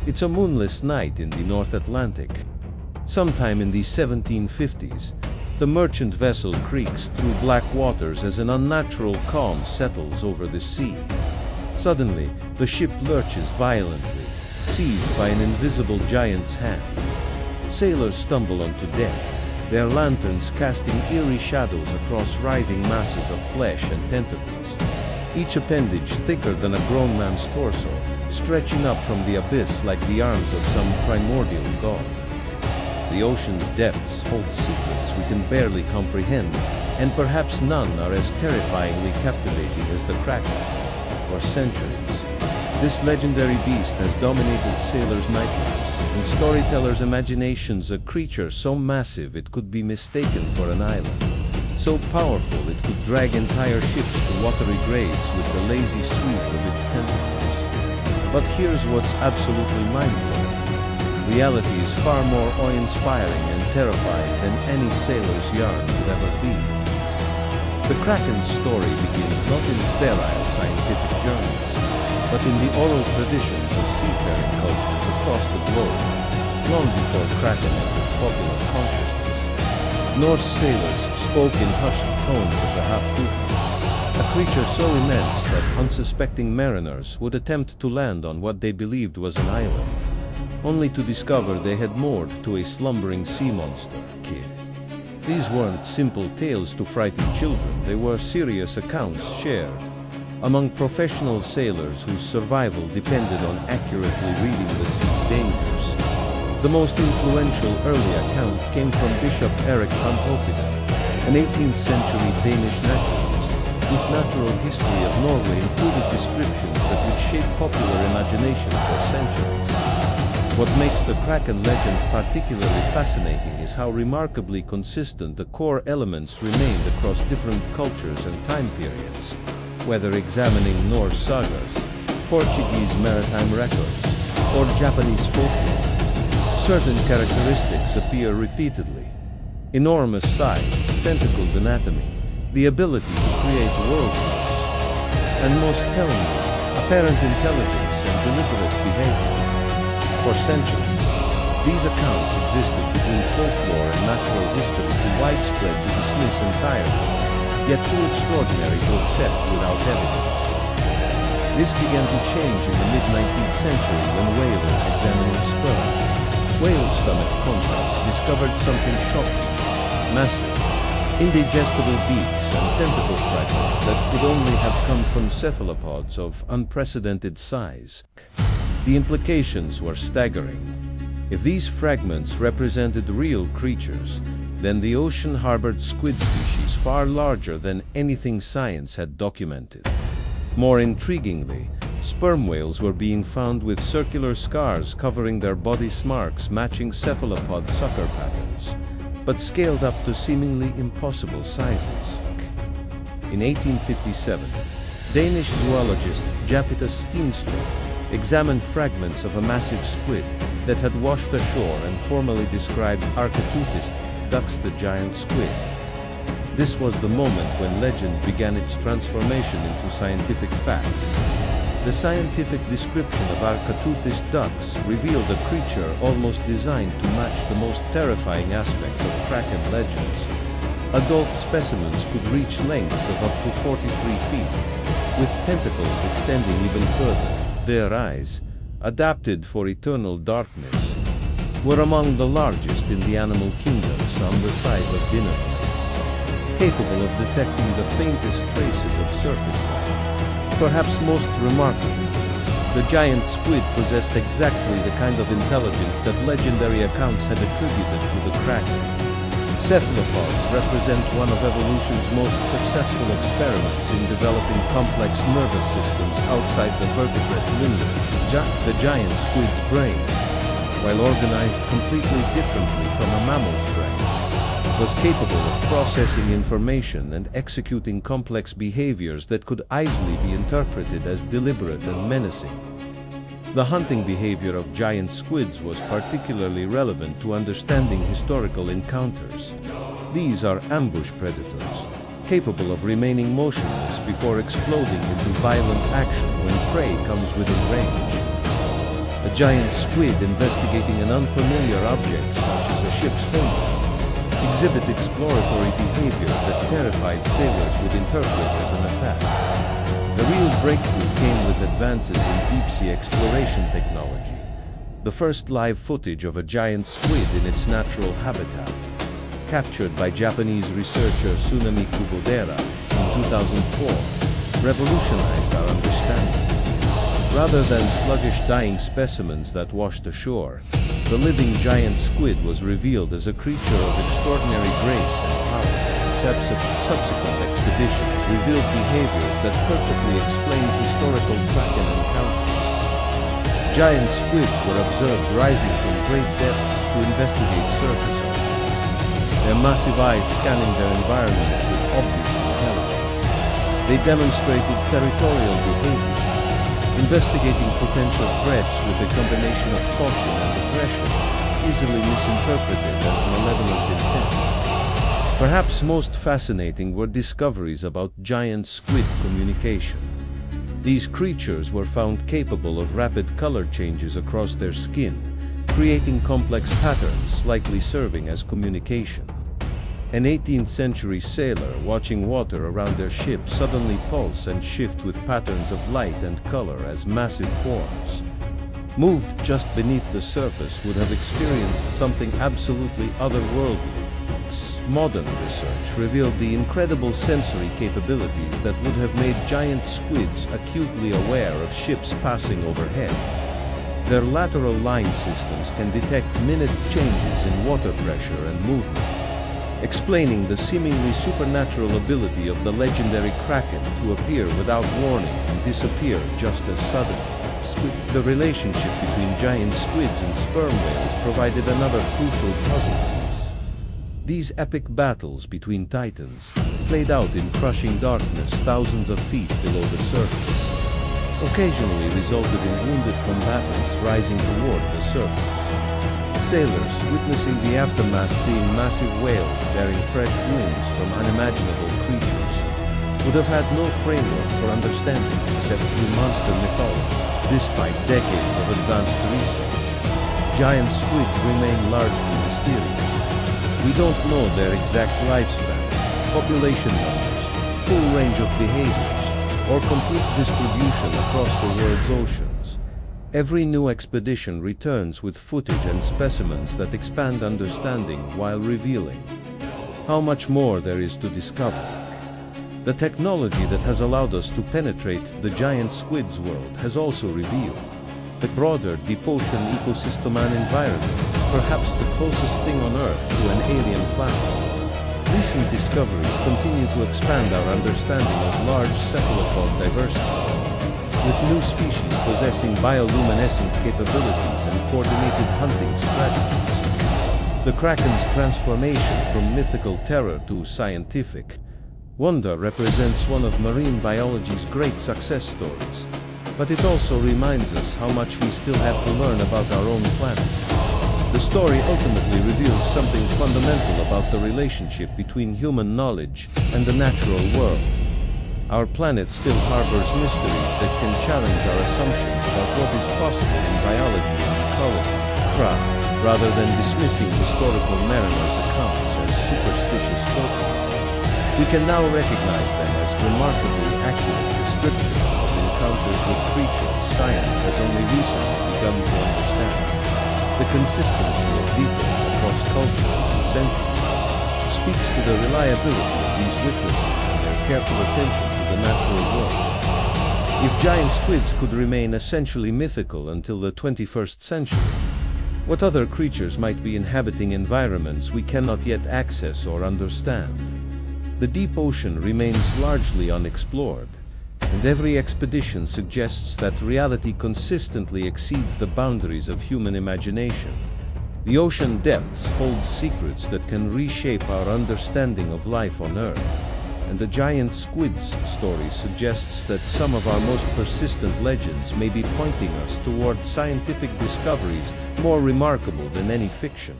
It's a moonless night in the North Atlantic. Sometime in the 1750s, the merchant vessel creaks through black waters as an unnatural calm settles over the sea. Suddenly, the ship lurches violently, seized by an invisible giant's hand. Sailors stumble onto deck, their lanterns casting eerie shadows across writhing masses of flesh and tentacles, each appendage thicker than a grown man's torso, stretching up from the abyss like the arms of some primordial god. The ocean's depths hold secrets we can barely comprehend, and perhaps none are as terrifyingly captivating as the Kraken. For centuries, this legendary beast has dominated sailors' nightmares, and storytellers' imaginations, a creature so massive it could be mistaken for an island, so powerful it could drag entire ships to watery graves with the lazy sweep of its tentacles. But here's what's absolutely mind-blowing. Reality is far more awe-inspiring and terrifying than any sailor's yarn could ever be. The Kraken's story begins not in sterile scientific journals, but in the oral traditions of seafaring cultures across the globe, long before Kraken entered popular consciousness. Norse sailors spoke in hushed tones of the half-truth, a creature so immense that unsuspecting mariners would attempt to land on what they believed was an island, only to discover they had moored to a slumbering sea monster. These weren't simple tales to frighten children, they were serious accounts shared among professional sailors whose survival depended on accurately reading the sea's dangers. The most influential early account came from Bishop Erik van Opheden, an 18th century Danish naturalist, whose natural history of Norway included descriptions that would shape popular imagination for centuries. What makes the Kraken legend particularly fascinating is how remarkably consistent the core elements remained across different cultures and time periods. Whether examining Norse sagas, Portuguese maritime records, or Japanese folklore, certain characteristics appear repeatedly. Enormous size, tentacled anatomy, the ability to create whirlpools, and most tellingly, apparent intelligence and deliberate behavior. For centuries, these accounts existed between folklore and natural history too widespread to dismiss entirely, yet too extraordinary to accept without evidence. This began to change in the mid-19th century when whalers examining sperm, whale stomach contents, discovered something shocking, massive, indigestible beaks and tentacle fragments that could only have come from cephalopods of unprecedented size. The implications were staggering. If these fragments represented real creatures, then the ocean harbored squid species far larger than anything science had documented. More intriguingly, sperm whales were being found with circular scars covering their body marks matching cephalopod sucker patterns, but scaled up to seemingly impossible sizes. In 1857, Danish zoologist Japita Steenstrup examined fragments of a massive squid that had washed ashore and formally described Architeuthis ducks, the giant squid. This was the moment when legend began its transformation into scientific fact. The scientific description of Architeuthis ducks revealed a creature almost designed to match the most terrifying aspects of Kraken legends. Adult specimens could reach lengths of up to 43 feet, with tentacles extending even further. Their eyes, adapted for eternal darkness, were among the largest in the animal kingdom, some the size of dinner plates, capable of detecting the faintest traces of surface life. Perhaps most remarkably, the giant squid possessed exactly the kind of intelligence that legendary accounts had attributed to the Kraken. Cephalopods represent one of evolution's most successful experiments in developing complex nervous systems outside the vertebrate lineage. The giant squid's brain, while organized completely differently from a mammal's brain, was capable of processing information and executing complex behaviors that could easily be interpreted as deliberate and menacing. The hunting behavior of giant squids was particularly relevant to understanding historical encounters. These are ambush predators, capable of remaining motionless before exploding into violent action when prey comes within range. A giant squid investigating an unfamiliar object, such as a ship's hull, exhibit exploratory behavior that terrified sailors would interpret as an attack. The real breakthrough came with advances in deep-sea exploration technology. The first live footage of a giant squid in its natural habitat, captured by Japanese researcher Tsunami Kubodera in 2004, revolutionized our understanding. Rather than sluggish dying specimens that washed ashore, the living giant squid was revealed as a creature of extraordinary grace and power. Subsequent expeditions revealed behaviors that perfectly explained historical Kraken encounters. Giant squids were observed rising from great depths to investigate surface objects, their massive eyes scanning their environment with obvious intelligence. They demonstrated territorial behavior, investigating potential threats with a combination of caution and aggression, easily misinterpreted as malevolent intent. Perhaps most fascinating were discoveries about giant squid communication. These creatures were found capable of rapid color changes across their skin, creating complex patterns likely serving as communication. An 18th century sailor watching water around their ship suddenly pulse and shift with patterns of light and color as massive forms moved just beneath the surface would have experienced something absolutely otherworldly. Modern research revealed the incredible sensory capabilities that would have made giant squids acutely aware of ships passing overhead. Their lateral line systems can detect minute changes in water pressure and movement, explaining the seemingly supernatural ability of the legendary Kraken to appear without warning and disappear just as suddenly. The relationship between giant squids and sperm whales provided another crucial puzzle piece. These epic battles between titans played out in crushing darkness thousands of feet below the surface, occasionally resulted in wounded combatants rising toward the surface. Sailors, witnessing the aftermath, seeing massive whales bearing fresh wounds from unimaginable creatures, would have had no framework for understanding except through monster mythology. Despite decades of advanced research, giant squids remain largely mysterious. We don't know their exact lifespan, population numbers, full range of behaviors, or complete distribution across the world's oceans. Every new expedition returns with footage and specimens that expand understanding while revealing how much more there is to discover. The technology that has allowed us to penetrate the giant squid's world has also revealed the broader deep ocean ecosystem and environment, perhaps the closest thing on Earth to an alien planet. Recent discoveries continue to expand our understanding of large cephalopod diversity, with new species possessing bioluminescent capabilities and coordinated hunting strategies. The Kraken's transformation from mythical terror to scientific wonder represents one of marine biology's great success stories, but it also reminds us how much we still have to learn about our own planet. The story ultimately reveals something fundamental about the relationship between human knowledge and the natural world. Our planet still harbors mysteries that can challenge our assumptions about what is possible in biology and ecology. Rather than dismissing historical mariners' accounts as superstitious folklore, we can now recognize them as remarkably accurate descriptions of encounters with creatures science has only recently begun to understand. The consistency of detail across cultures and centuries speaks to the reliability of these witnesses and their careful attention to the natural world. If giant squids could remain essentially mythical until the 21st century, what other creatures might be inhabiting environments we cannot yet access or understand? The deep ocean remains largely unexplored, and every expedition suggests that reality consistently exceeds the boundaries of human imagination. The ocean depths hold secrets that can reshape our understanding of life on Earth, and the giant squid's story suggests that some of our most persistent legends may be pointing us toward scientific discoveries more remarkable than any fiction.